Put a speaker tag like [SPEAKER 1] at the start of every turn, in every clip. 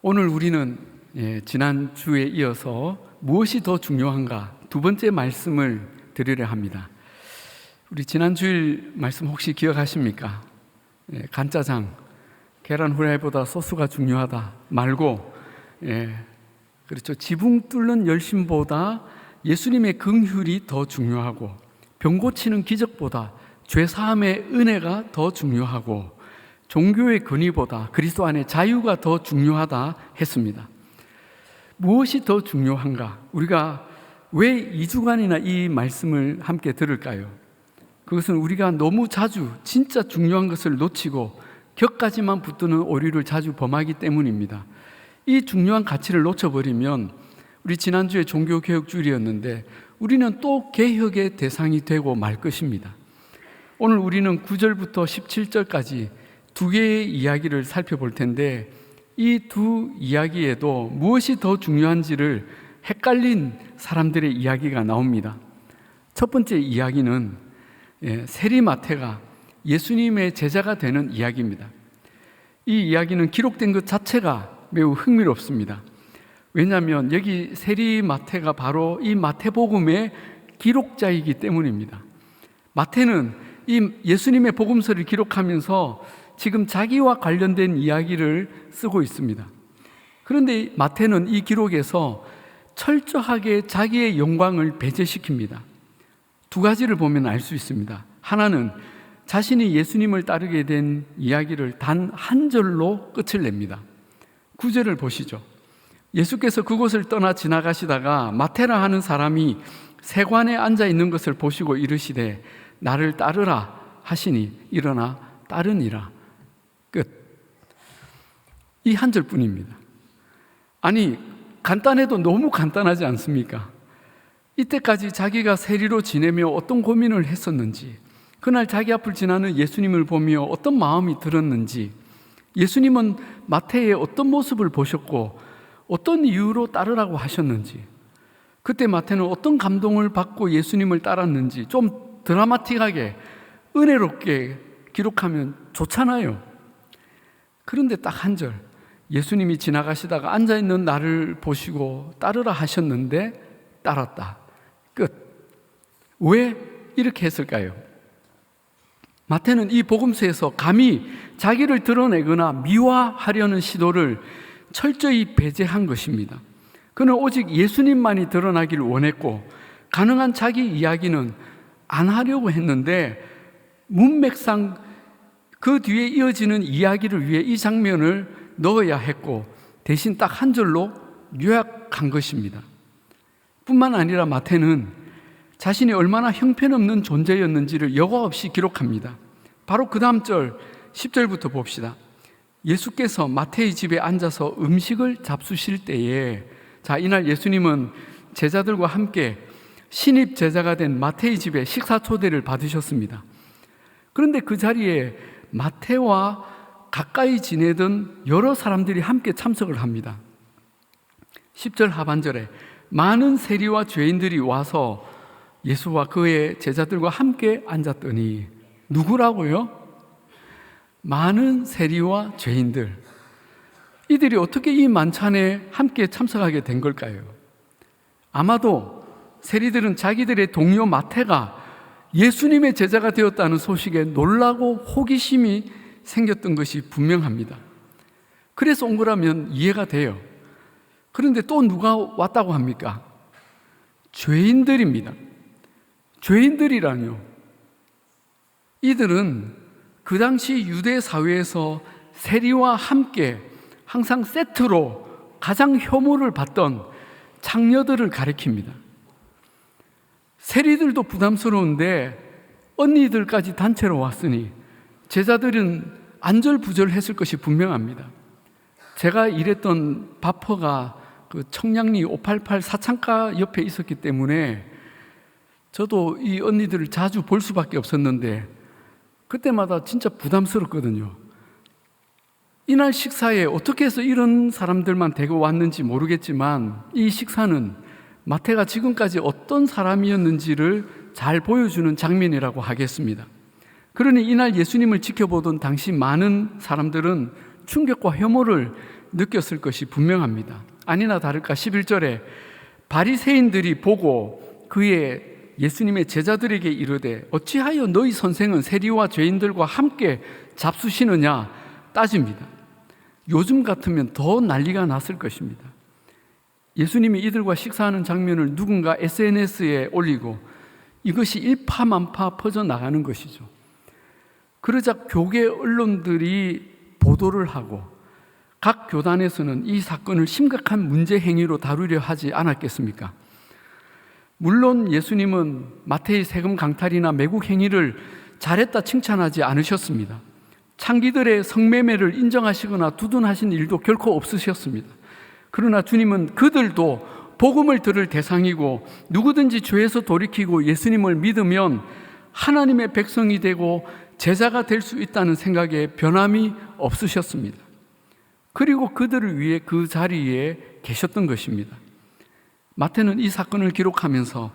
[SPEAKER 1] 오늘 우리는 지난 주에 이어서 무엇이 더 중요한가 두 번째 말씀을 드리려 합니다. 우리 지난 주일 말씀 혹시 기억하십니까? 간짜장, 계란 후라이보다 소스가 중요하다 말고, 그렇죠. 지붕 뚫는 열심보다 예수님의 긍휼이 더 중요하고, 병 고치는 기적보다 죄 사함의 은혜가 더 중요하고, 종교의 권위보다 그리스도 안의 자유가 더 중요하다 했습니다. 무엇이 더 중요한가? 우리가 왜 2주간이나 이 말씀을 함께 들을까요? 그것은 우리가 너무 자주 진짜 중요한 것을 놓치고 격까지만 붙드는 오류를 자주 범하기 때문입니다. 이 중요한 가치를 놓쳐버리면, 우리 지난주에 종교개혁주일이었는데 우리는 또 개혁의 대상이 되고 말 것입니다. 오늘 우리는 9절부터 17절까지 두 개의 이야기를 살펴볼 텐데, 이 두 이야기에도 무엇이 더 중요한지를 헷갈린 사람들의 이야기가 나옵니다. 첫 번째 이야기는 세리마태가 예수님의 제자가 되는 이야기입니다. 이 이야기는 기록된 것 자체가 매우 흥미롭습니다. 왜냐하면 여기 세리마태가 바로 이 마태복음의 기록자이기 때문입니다. 마태는 이 예수님의 복음서를 기록하면서 지금 자기와 관련된 이야기를 쓰고 있습니다. 그런데 마태는 이 기록에서 철저하게 자기의 영광을 배제시킵니다. 두 가지를 보면 알 수 있습니다. 하나는 자신이 예수님을 따르게 된 이야기를 단 한 절로 끝을 냅니다. 9절을 보시죠. 예수께서 그곳을 떠나 지나가시다가 마태라 하는 사람이 세관에 앉아 있는 것을 보시고 이르시되 나를 따르라 하시니 일어나 따르니라. 끝. 이 한 절뿐입니다. 아니, 간단해도 너무 간단하지 않습니까? 이때까지 자기가 세리로 지내며 어떤 고민을 했었는지, 그날 자기 앞을 지나는 예수님을 보며 어떤 마음이 들었는지, 예수님은 마태의 어떤 모습을 보셨고 어떤 이유로 따르라고 하셨는지, 그때 마태는 어떤 감동을 받고 예수님을 따랐는지 좀 드라마틱하게 은혜롭게 기록하면 좋잖아요. 그런데 딱 한 절, 예수님이 지나가시다가 앉아있는 나를 보시고 따르라 하셨는데 따랐다. 끝. 왜 이렇게 했을까요? 마태는 이 복음서에서 감히 자기를 드러내거나 미화하려는 시도를 철저히 배제한 것입니다. 그는 오직 예수님만이 드러나기를 원했고, 가능한 자기 이야기는 안 하려고 했는데, 문맥상 그 뒤에 이어지는 이야기를 위해 이 장면을 넣어야 했고, 대신 딱 한 절로 요약한 것입니다. 뿐만 아니라 마태는 자신이 얼마나 형편없는 존재였는지를 여과 없이 기록합니다. 바로 그 다음 절 10절부터 봅시다. 예수께서 마태의 집에 앉아서 음식을 잡수실 때에, 자, 이날 예수님은 제자들과 함께 신입 제자가 된 마태의 집에 식사 초대를 받으셨습니다. 그런데 그 자리에 마태와 가까이 지내던 여러 사람들이 함께 참석을 합니다. 10절 하반절에 많은 세리와 죄인들이 와서 예수와 그의 제자들과 함께 앉았더니, 누구라고요? 많은 세리와 죄인들. 이들이 어떻게 이 만찬에 함께 참석하게 된 걸까요? 아마도 세리들은 자기들의 동료 마태가 예수님의 제자가 되었다는 소식에 놀라고 호기심이 생겼던 것이 분명합니다. 그래서 온 거라면 이해가 돼요. 그런데 또 누가 왔다고 합니까? 죄인들입니다. 죄인들이라뇨. 이들은 그 당시 유대 사회에서 세리와 함께 항상 세트로 가장 혐오를 받던 창녀들을 가리킵니다. 세리들도 부담스러운데 언니들까지 단체로 왔으니 제자들은 안절부절했을 것이 분명합니다. 제가 일했던 바퍼가 그 청량리 588 사창가 옆에 있었기 때문에 저도 이 언니들을 자주 볼 수밖에 없었는데 그때마다 진짜 부담스럽거든요. 이날 식사에 어떻게 해서 이런 사람들만 데리고 왔는지 모르겠지만, 이 식사는 마태가 지금까지 어떤 사람이었는지를 잘 보여주는 장면이라고 하겠습니다. 그러니 이날 예수님을 지켜보던 당시 많은 사람들은 충격과 혐오를 느꼈을 것이 분명합니다. 아니나 다를까 11절에 바리새인들이 보고 그의 예수님의 제자들에게 이르되 어찌하여 너희 선생은 세리와 죄인들과 함께 잡수시느냐 따집니다. 요즘 같으면 더 난리가 났을 것입니다. 예수님이 이들과 식사하는 장면을 누군가 SNS에 올리고 이것이 일파만파 퍼져나가는 것이죠. 그러자 교계 언론들이 보도를 하고 각 교단에서는 이 사건을 심각한 문제 행위로 다루려 하지 않았겠습니까? 물론 예수님은 마태의 세금 강탈이나 매국 행위를 잘했다 칭찬하지 않으셨습니다. 창기들의 성매매를 인정하시거나 두둔하신 일도 결코 없으셨습니다. 그러나 주님은 그들도 복음을 들을 대상이고 누구든지 죄에서 돌이키고 예수님을 믿으면 하나님의 백성이 되고 제자가 될 수 있다는 생각에 변함이 없으셨습니다. 그리고 그들을 위해 그 자리에 계셨던 것입니다. 마태는 이 사건을 기록하면서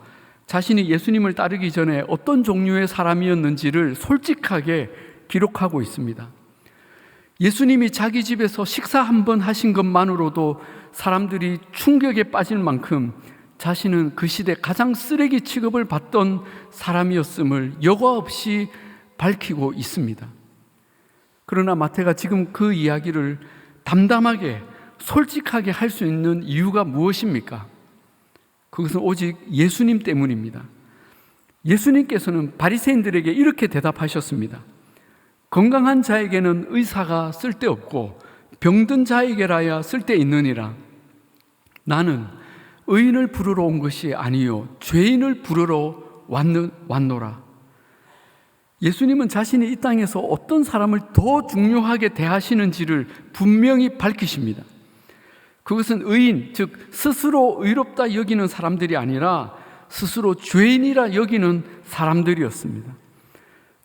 [SPEAKER 1] 자신이 예수님을 따르기 전에 어떤 종류의 사람이었는지를 솔직하게 기록하고 있습니다. 예수님이 자기 집에서 식사 한 번 하신 것만으로도 사람들이 충격에 빠질 만큼 자신은 그 시대 가장 쓰레기 취급을 받던 사람이었음을 여과 없이 밝히고 있습니다. 그러나 마태가 지금 그 이야기를 담담하게 솔직하게 할 수 있는 이유가 무엇입니까? 그것은 오직 예수님 때문입니다. 예수님께서는 바리새인들에게 이렇게 대답하셨습니다. 건강한 자에게는 의사가 쓸데없고 병든 자에게라야 쓸데있느니라. 나는 의인을 부르러 온 것이 아니요 죄인을 부르러 왔노라. 예수님은 자신이 이 땅에서 어떤 사람을 더 중요하게 대하시는지를 분명히 밝히십니다. 그것은 의인, 즉 스스로 의롭다 여기는 사람들이 아니라 스스로 죄인이라 여기는 사람들이었습니다.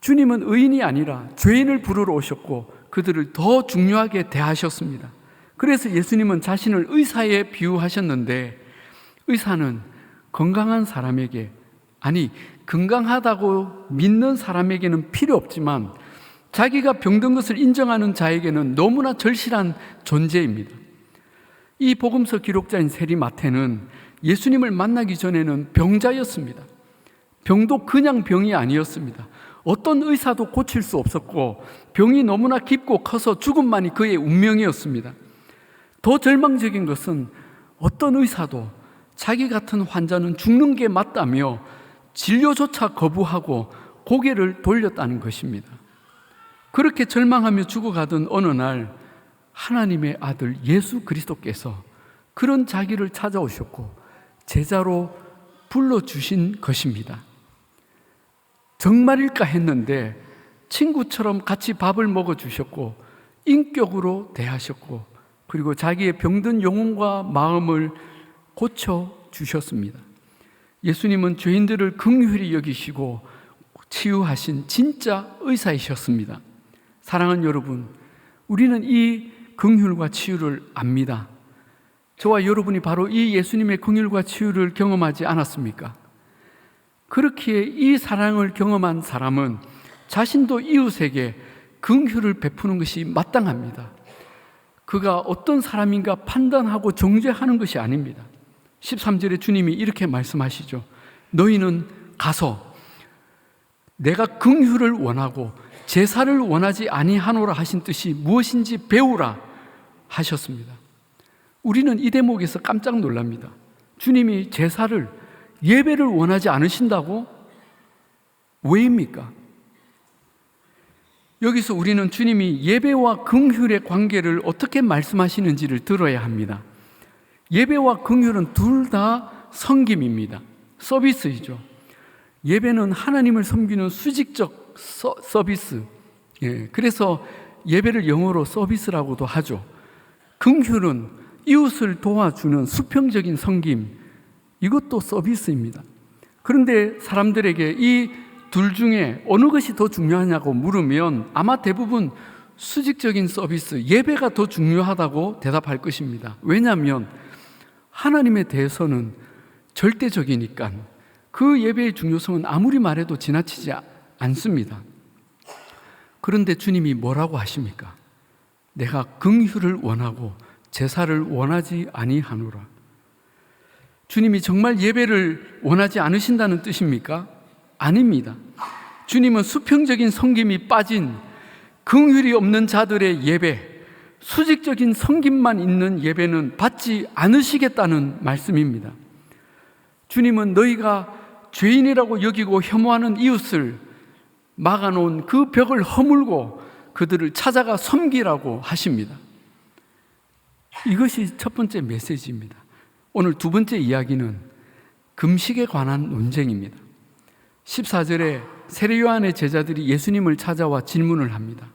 [SPEAKER 1] 주님은 의인이 아니라 죄인을 부르러 오셨고 그들을 더 중요하게 대하셨습니다. 그래서 예수님은 자신을 의사에 비유하셨는데 의사는 건강한 사람에게, 아니 건강하다고 믿는 사람에게는 필요 없지만 자기가 병든 것을 인정하는 자에게는 너무나 절실한 존재입니다. 이 복음서 기록자인 세리 마태는 예수님을 만나기 전에는 병자였습니다. 병도 그냥 병이 아니었습니다. 어떤 의사도 고칠 수 없었고 병이 너무나 깊고 커서 죽음만이 그의 운명이었습니다. 더 절망적인 것은 어떤 의사도 자기 같은 환자는 죽는 게 맞다며 진료조차 거부하고 고개를 돌렸다는 것입니다. 그렇게 절망하며 죽어가던 어느 날 하나님의 아들 예수 그리스도께서 그런 자기를 찾아오셨고 제자로 불러주신 것입니다. 정말일까 했는데 친구처럼 같이 밥을 먹어주셨고 인격으로 대하셨고 그리고 자기의 병든 영혼과 마음을 고쳐주셨습니다. 예수님은 죄인들을 긍휼히 여기시고 치유하신 진짜 의사이셨습니다. 사랑하는 여러분, 우리는 이 긍휼과 치유를 압니다. 저와 여러분이 바로 이 예수님의 긍휼과 치유를 경험하지 않았습니까? 그렇기에 이 사랑을 경험한 사람은 자신도 이웃에게 긍휼을 베푸는 것이 마땅합니다. 그가 어떤 사람인가 판단하고 정죄하는 것이 아닙니다. 13절에 주님이 이렇게 말씀하시죠. 너희는 가서 내가 긍휼을 원하고 제사를 원하지 아니하노라 하신 뜻이 무엇인지 배우라 하셨습니다. 우리는 이 대목에서 깜짝 놀랍니다. 주님이 제사를, 예배를 원하지 않으신다고? 왜입니까? 여기서 우리는 주님이 예배와 긍휼의 관계를 어떻게 말씀하시는지를 들어야 합니다. 예배와 긍휼은 둘 다 섬김입니다. 서비스이죠. 예배는 하나님을 섬기는 수직적 서비스. 그래서 예배를 영어로 서비스라고도 하죠. 긍휼은 이웃을 도와주는 수평적인 섬김. 이것도 서비스입니다. 그런데 사람들에게 이 둘 중에 어느 것이 더 중요하냐고 물으면 아마 대부분 수직적인 서비스, 예배가 더 중요하다고 대답할 것입니다. 왜냐하면 하나님에 대해서는 절대적이니까 그 예배의 중요성은 아무리 말해도 지나치지 않습니다. 그런데 주님이 뭐라고 하십니까? 내가 긍휼을 원하고 제사를 원하지 아니하노라. 주님이 정말 예배를 원하지 않으신다는 뜻입니까? 아닙니다. 주님은 수평적인 섬김이 빠진 긍휼이 없는 자들의 예배, 수직적인 섬김만 있는 예배는 받지 않으시겠다는 말씀입니다. 주님은 너희가 죄인이라고 여기고 혐오하는 이웃을 막아놓은 그 벽을 허물고 그들을 찾아가 섬기라고 하십니다. 이것이 첫 번째 메시지입니다. 오늘 두 번째 이야기는 금식에 관한 논쟁입니다. 14절에 세례 요한의 제자들이 예수님을 찾아와 질문을 합니다.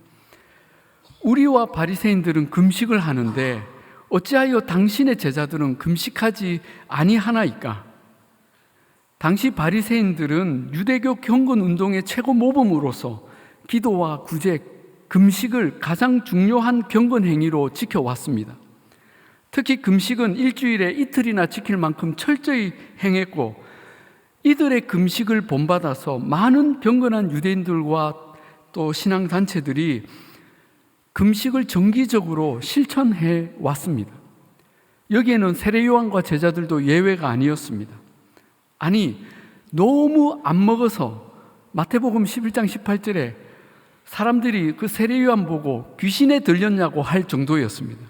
[SPEAKER 1] 우리와 바리새인들은 금식을 하는데 어찌하여 당신의 제자들은 금식하지 아니하나이까? 당시 바리새인들은 유대교 경건 운동의 최고 모범으로서 기도와 구제, 금식을 가장 중요한 경건 행위로 지켜왔습니다. 특히 금식은 일주일에 이틀이나 지킬 만큼 철저히 행했고, 이들의 금식을 본받아서 많은 경건한 유대인들과 또 신앙단체들이 금식을 정기적으로 실천해 왔습니다. 여기에는 세례 요한과 제자들도 예외가 아니었습니다. 아니, 너무 안 먹어서 마태복음 11장 18절에 사람들이 그 세례 요한 보고 귀신에 들렸냐고 할 정도였습니다.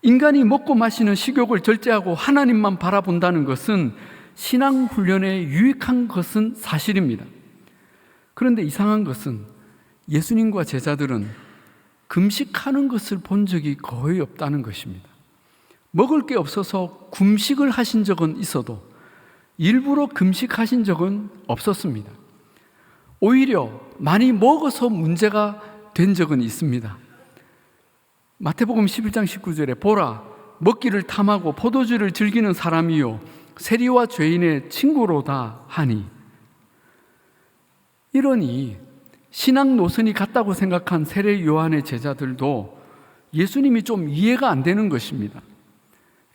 [SPEAKER 1] 인간이 먹고 마시는 식욕을 절제하고 하나님만 바라본다는 것은 신앙 훈련에 유익한 것은 사실입니다. 그런데 이상한 것은 예수님과 제자들은 금식하는 것을 본 적이 거의 없다는 것입니다. 먹을 게 없어서 금식을 하신 적은 있어도 일부러 금식하신 적은 없었습니다. 오히려 많이 먹어서 문제가 된 적은 있습니다. 마태복음 11장 19절에 보라, 먹기를 탐하고 포도주를 즐기는 사람이요 세리와 죄인의 친구로다 하니, 이러니 신앙 노선이 같다고 생각한 세례 요한의 제자들도 예수님이 좀 이해가 안 되는 것입니다.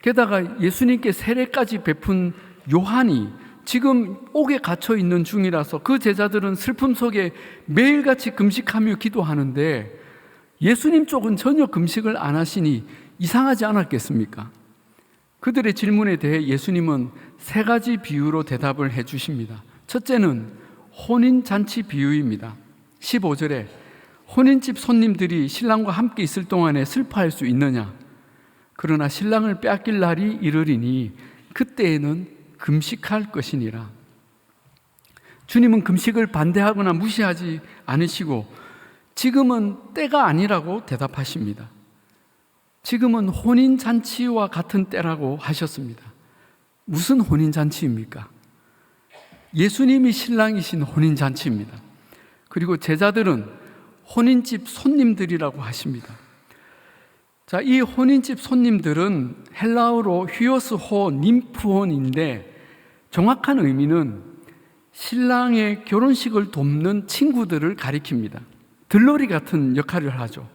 [SPEAKER 1] 게다가 예수님께 세례까지 베푼 요한이 지금 옥에 갇혀 있는 중이라서 그 제자들은 슬픔 속에 매일같이 금식하며 기도하는데 예수님 쪽은 전혀 금식을 안 하시니 이상하지 않았겠습니까? 그들의 질문에 대해 예수님은 세 가지 비유로 대답을 해 주십니다. 첫째는 혼인잔치 비유입니다. 15절에 혼인집 손님들이 신랑과 함께 있을 동안에 슬퍼할 수 있느냐? 그러나 신랑을 빼앗길 날이 이르리니 그때에는 금식할 것이니라. 주님은 금식을 반대하거나 무시하지 않으시고 지금은 때가 아니라고 대답하십니다. 지금은 혼인잔치와 같은 때라고 하셨습니다. 무슨 혼인잔치입니까? 예수님이 신랑이신 혼인잔치입니다. 그리고 제자들은 혼인집 손님들이라고 하십니다. 자, 이 혼인집 손님들은 헬라어로 휴오스호 님프혼인데 정확한 의미는 신랑의 결혼식을 돕는 친구들을 가리킵니다. 들러리 같은 역할을 하죠.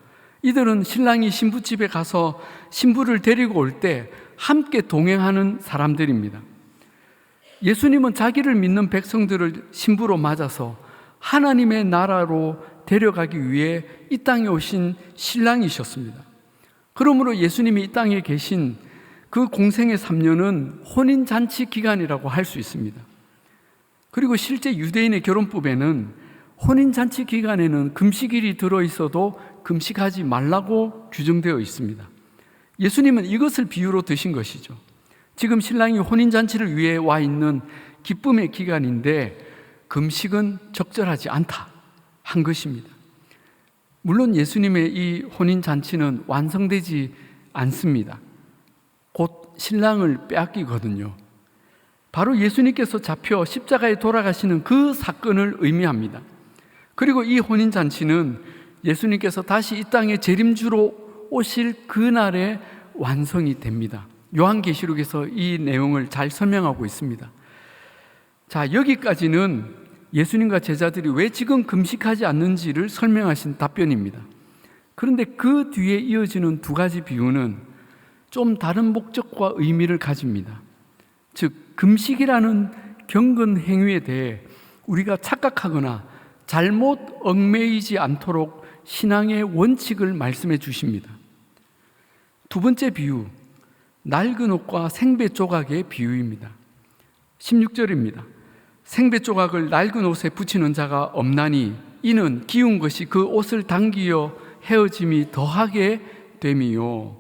[SPEAKER 1] 이들은 신랑이 신부집에 가서 신부를 데리고 올 때 함께 동행하는 사람들입니다. 예수님은 자기를 믿는 백성들을 신부로 맞아서 하나님의 나라로 데려가기 위해 이 땅에 오신 신랑이셨습니다. 그러므로 예수님이 이 땅에 계신 그 공생의 3년은 혼인잔치 기간이라고 할 수 있습니다. 그리고 실제 유대인의 결혼법에는 혼인잔치 기간에는 금식일이 들어있어도 금식하지 말라고 규정되어 있습니다. 예수님은 이것을 비유로 드신 것이죠. 지금 신랑이 혼인잔치를 위해 와 있는 기쁨의 기간인데 금식은 적절하지 않다 한 것입니다. 물론 예수님의 이 혼인잔치는 완성되지 않습니다. 곧 신랑을 빼앗기거든요. 바로 예수님께서 잡혀 십자가에 돌아가시는 그 사건을 의미합니다. 그리고 이 혼인잔치는 예수님께서 다시 이 땅에 재림주로 오실 그날에 완성이 됩니다. 요한계시록에서 이 내용을 잘 설명하고 있습니다. 자, 여기까지는 예수님과 제자들이 왜 지금 금식하지 않는지를 설명하신 답변입니다. 그런데 그 뒤에 이어지는 두 가지 비유는 좀 다른 목적과 의미를 가집니다. 즉, 금식이라는 경건 행위에 대해 우리가 착각하거나 잘못 얽매이지 않도록 신앙의 원칙을 말씀해 주십니다. 두 번째 비유, 낡은 옷과 생배 조각의 비유입니다. 16절입니다. 생배 조각을 낡은 옷에 붙이는 자가 없나니 이는 기운 것이 그 옷을 당기어 헤어짐이 더하게 됨이요.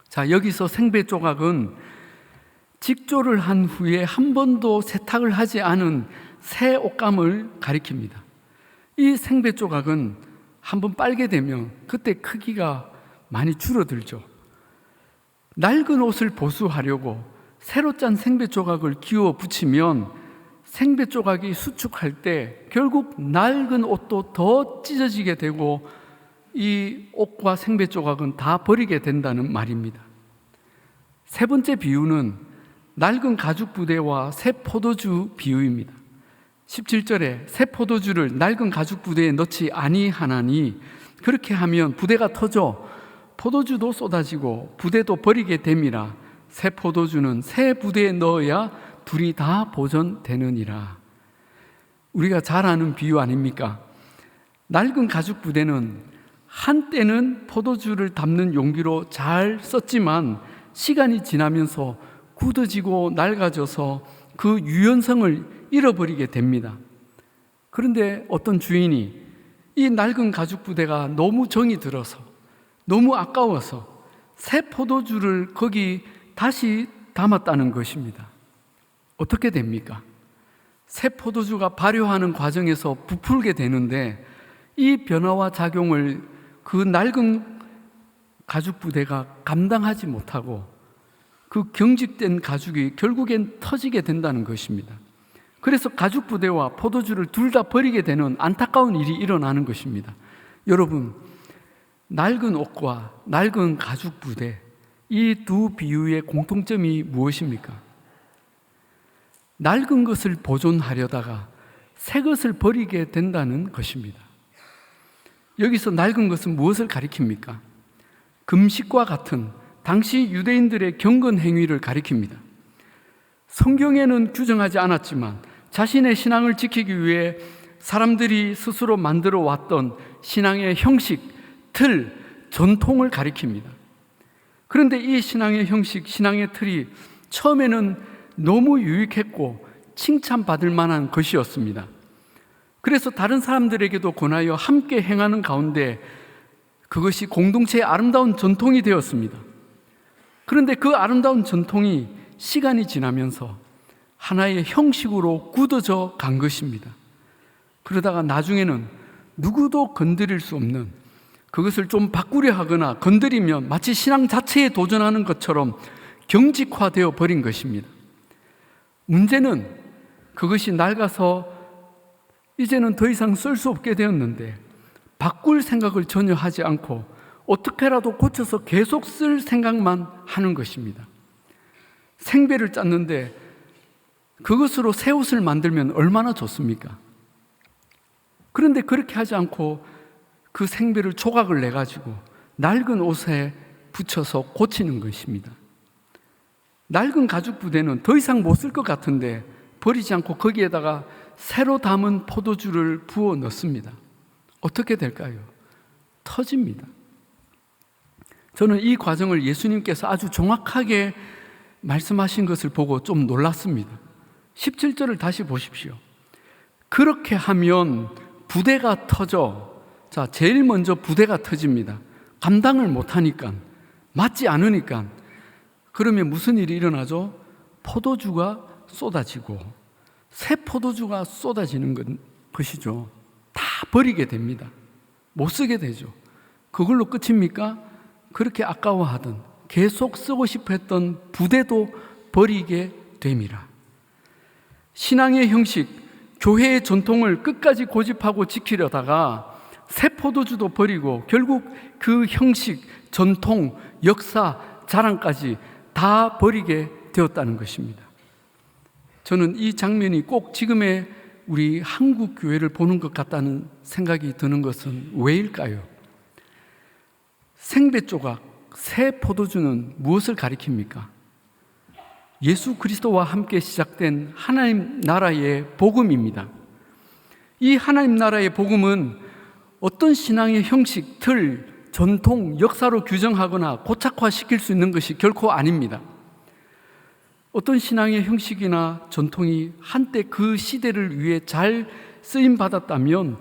[SPEAKER 1] 자, 여기서 생배 조각은 직조를 한 후에 한 번도 세탁을 하지 않은 새 옷감을 가리킵니다. 이 생배 조각은 한번 빨게 되면 그때 크기가 많이 줄어들죠. 낡은 옷을 보수하려고 새로 짠 생배 조각을 끼워 붙이면 생배 조각이 수축할 때 결국 낡은 옷도 더 찢어지게 되고 이 옷과 생배 조각은 다 버리게 된다는 말입니다. 세 번째 비유는 낡은 가죽 부대와 새 포도주 비유입니다. 17절에 새 포도주를 낡은 가죽 부대에 넣지 아니하나니 그렇게 하면 부대가 터져 포도주도 쏟아지고 부대도 버리게 됨이라. 새 포도주는 새 부대에 넣어야 둘이 다 보존되느니라. 우리가 잘 아는 비유 아닙니까? 낡은 가죽 부대는 한때는 포도주를 담는 용기로 잘 썼지만 시간이 지나면서 굳어지고 낡아져서 그 유연성을 잃어버리게 됩니다. 그런데 어떤 주인이 이 낡은 가죽 부대가 너무 정이 들어서 너무 아까워서 새 포도주를 거기 다시 담았다는 것입니다. 어떻게 됩니까? 새 포도주가 발효하는 과정에서 부풀게 되는데 이 변화와 작용을 그 낡은 가죽 부대가 감당하지 못하고 그 경직된 가죽이 결국엔 터지게 된다는 것입니다. 그래서 가죽 부대와 포도주를 둘 다 버리게 되는 안타까운 일이 일어나는 것입니다. 여러분, 낡은 옷과 낡은 가죽 부대, 이 두 비유의 공통점이 무엇입니까? 낡은 것을 보존하려다가 새 것을 버리게 된다는 것입니다. 여기서 낡은 것은 무엇을 가리킵니까? 금식과 같은 당시 유대인들의 경건 행위를 가리킵니다. 성경에는 규정하지 않았지만 자신의 신앙을 지키기 위해 사람들이 스스로 만들어 왔던 신앙의 형식, 틀, 전통을 가리킵니다. 그런데 이 신앙의 형식, 신앙의 틀이 처음에는 너무 유익했고 칭찬받을 만한 것이었습니다. 그래서 다른 사람들에게도 권하여 함께 행하는 가운데 그것이 공동체의 아름다운 전통이 되었습니다. 그런데 그 아름다운 전통이 시간이 지나면서 하나의 형식으로 굳어져 간 것입니다. 그러다가 나중에는 누구도 건드릴 수 없는, 그것을 좀 바꾸려 하거나 건드리면 마치 신앙 자체에 도전하는 것처럼 경직화되어 버린 것입니다. 문제는 그것이 낡아서 이제는 더 이상 쓸 수 없게 되었는데 바꿀 생각을 전혀 하지 않고 어떻게라도 고쳐서 계속 쓸 생각만 하는 것입니다. 생배를 짰는데 그것으로 새 옷을 만들면 얼마나 좋습니까? 그런데 그렇게 하지 않고 그 생배를 조각을 내가지고 낡은 옷에 붙여서 고치는 것입니다. 낡은 가죽 부대는 더 이상 못 쓸 것 같은데 버리지 않고 거기에다가 새로 담은 포도주를 부어 넣습니다. 어떻게 될까요? 터집니다. 저는 이 과정을 예수님께서 아주 정확하게 말씀하신 것을 보고 좀 놀랐습니다. 17절을 다시 보십시오. 그렇게 하면 부대가 터져. 자, 제일 먼저 부대가 터집니다. 감당을 못하니까, 맞지 않으니까. 그러면 무슨 일이 일어나죠? 포도주가 쏟아지고 새 포도주가 쏟아지는 것이죠. 다 버리게 됩니다. 못 쓰게 되죠. 그걸로 끝입니까? 그렇게 아까워하던, 계속 쓰고 싶어 했던 부대도 버리게 됨이라. 신앙의 형식, 교회의 전통을 끝까지 고집하고 지키려다가 새 포도주도 버리고 결국 그 형식, 전통, 역사, 자랑까지 다 버리게 되었다는 것입니다. 저는 이 장면이 꼭 지금의 우리 한국 교회를 보는 것 같다는 생각이 드는 것은 왜일까요? 생배 조각, 새 포도주는 무엇을 가리킵니까? 예수 그리스도와 함께 시작된 하나님 나라의 복음입니다. 이 하나님 나라의 복음은 어떤 신앙의 형식, 틀, 전통, 역사로 규정하거나 고착화시킬 수 있는 것이 결코 아닙니다. 어떤 신앙의 형식이나 전통이 한때 그 시대를 위해 잘 쓰임받았다면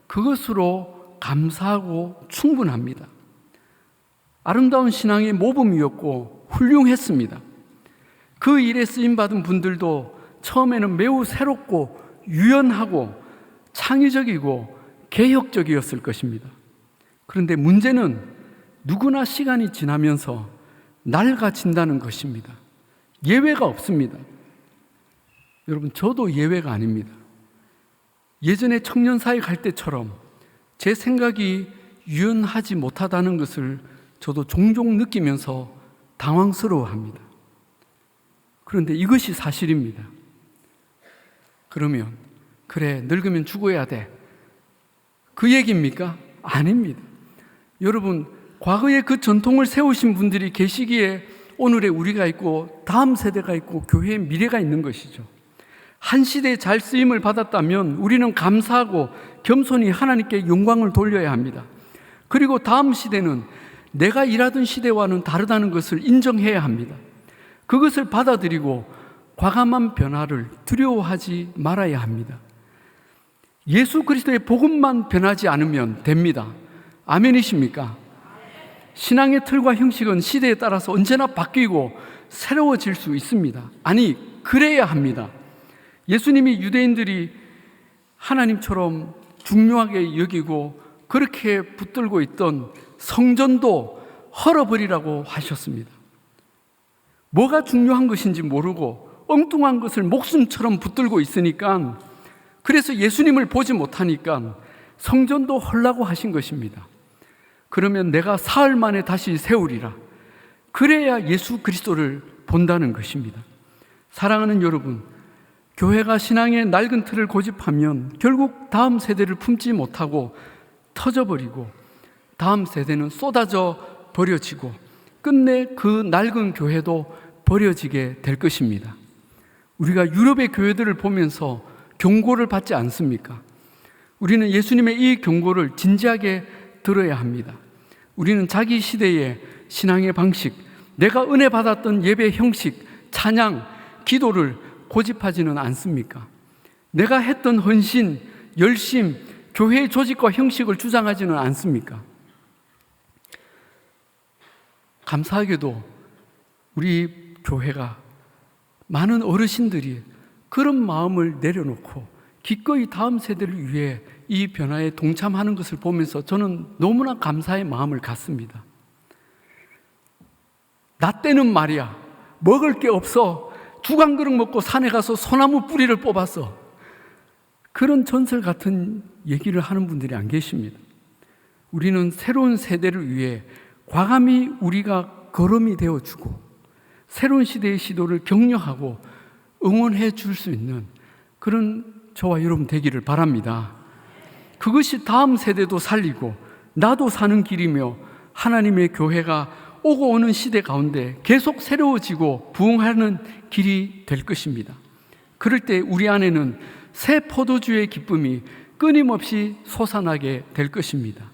[SPEAKER 1] 그것으로 감사하고 충분합니다. 아름다운 신앙의 모범이었고 훌륭했습니다. 그 일에 쓰임받은 분들도 처음에는 매우 새롭고 유연하고 창의적이고 개혁적이었을 것입니다. 그런데 문제는 누구나 시간이 지나면서 낡아진다는 것입니다. 예외가 없습니다. 여러분, 저도 예외가 아닙니다. 예전에 청년사회 갈 때처럼 제 생각이 유연하지 못하다는 것을 저도 종종 느끼면서 당황스러워합니다. 그런데 이것이 사실입니다. 그러면 그래, 늙으면 죽어야 돼, 그 얘기입니까? 아닙니다. 여러분, 과거에 그 전통을 세우신 분들이 계시기에 오늘의 우리가 있고 다음 세대가 있고 교회의 미래가 있는 것이죠. 한 시대에 잘 쓰임을 받았다면 우리는 감사하고 겸손히 하나님께 영광을 돌려야 합니다. 그리고 다음 시대는 내가 일하던 시대와는 다르다는 것을 인정해야 합니다. 그것을 받아들이고 과감한 변화를 두려워하지 말아야 합니다. 예수 그리스도의 복음만 변하지 않으면 됩니다. 아멘이십니까? 신앙의 틀과 형식은 시대에 따라서 언제나 바뀌고 새로워질 수 있습니다. 아니, 그래야 합니다. 예수님이 유대인들이 하나님처럼 중요하게 여기고 그렇게 붙들고 있던 성전도 헐어버리라고 하셨습니다. 뭐가 중요한 것인지 모르고 엉뚱한 것을 목숨처럼 붙들고 있으니까, 그래서 예수님을 보지 못하니까 성전도 헐라고 하신 것입니다. 그러면 내가 사흘 만에 다시 세우리라. 그래야 예수 그리스도를 본다는 것입니다. 사랑하는 여러분, 교회가 신앙의 낡은 틀을 고집하면 결국 다음 세대를 품지 못하고 터져버리고 다음 세대는 쏟아져 버려지고 끝내 그 낡은 교회도 버려지게 될 것입니다. 우리가 유럽의 교회들을 보면서 경고를 받지 않습니까? 우리는 예수님의 이 경고를 진지하게 들어야 합니다. 우리는 자기 시대의 신앙의 방식, 내가 은혜 받았던 예배 형식, 찬양, 기도를 고집하지는 않습니까? 내가 했던 헌신, 열심, 교회의 조직과 형식을 주장하지는 않습니까? 감사하게도 우리 교회가 많은 어르신들이 그런 마음을 내려놓고 기꺼이 다음 세대를 위해 이 변화에 동참하는 것을 보면서 저는 너무나 감사의 마음을 갖습니다. 나 때는 말이야, 먹을 게 없어 죽 한 그릇 먹고 산에 가서 소나무 뿌리를 뽑았어. 그런 전설 같은 얘기를 하는 분들이 안 계십니다. 우리는 새로운 세대를 위해 과감히 우리가 걸음이 되어주고 새로운 시대의 시도를 격려하고 응원해 줄 수 있는 그런 저와 여러분 되기를 바랍니다. 그것이 다음 세대도 살리고 나도 사는 길이며 하나님의 교회가 오고 오는 시대 가운데 계속 새로워지고 부흥하는 길이 될 것입니다. 그럴 때 우리 안에는 새 포도주의 기쁨이 끊임없이 솟아나게 될 것입니다.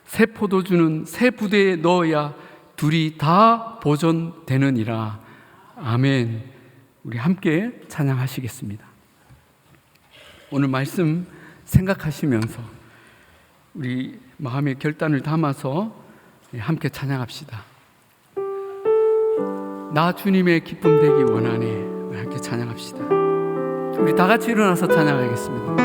[SPEAKER 1] 새 포도주는 새 부대에 넣어야 둘이 다 보존되느니라. 아멘. 우리 함께 찬양하시겠습니다. 오늘 말씀 생각하시면서 우리 마음의 결단을 담아서 함께 찬양합시다. 나 주님의 기쁨 되기 원하네. 함께 찬양합시다. 우리 다 같이 일어나서 찬양하겠습니다.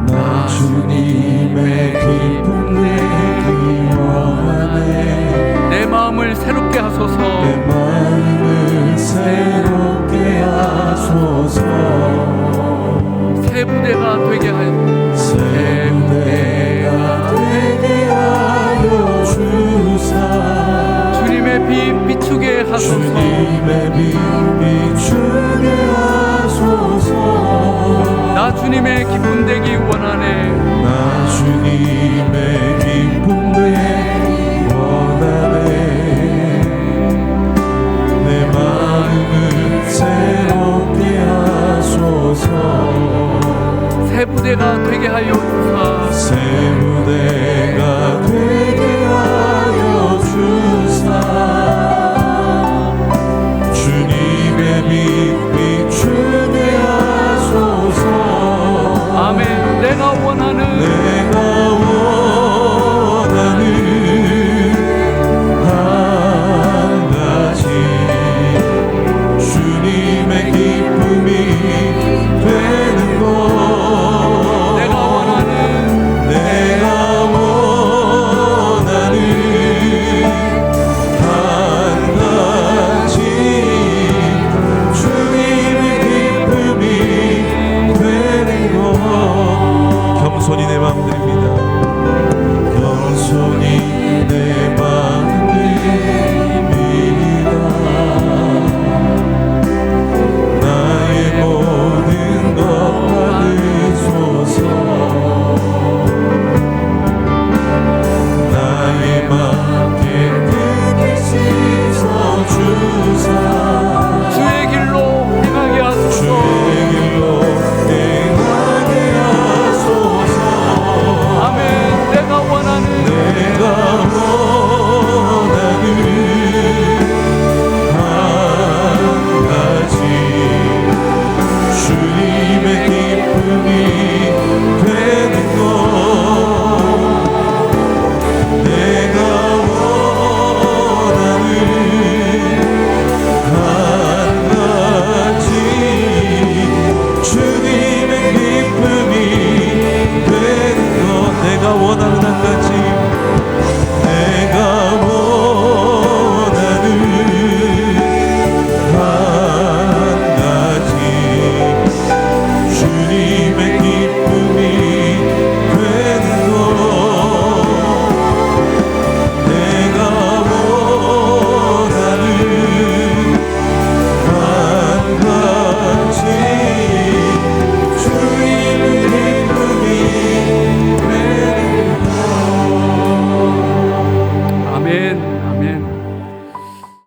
[SPEAKER 2] 나 주님의 기쁨 되기 원하네.
[SPEAKER 1] 내 마음을 새롭게 하소서.
[SPEAKER 2] 내 마음을 새롭게 하소서.
[SPEAKER 1] 새 부대가 되게 하여
[SPEAKER 2] 새 부대가 되게 하여 주사.
[SPEAKER 1] 주님의 빛 비추게 하소서.
[SPEAKER 2] 주님의 빛 비추게 하소서.
[SPEAKER 1] 나 주님의 기쁨 되기 원하네.
[SPEAKER 2] 나 주님의 기쁨 되기 원하네. 내 마음을 새롭게 하소서.
[SPEAKER 1] 하여 주사
[SPEAKER 2] 새 무대가 되게 하여 주사 주님의 빛 비추게 하소서
[SPEAKER 1] 아멘. 내가 원하는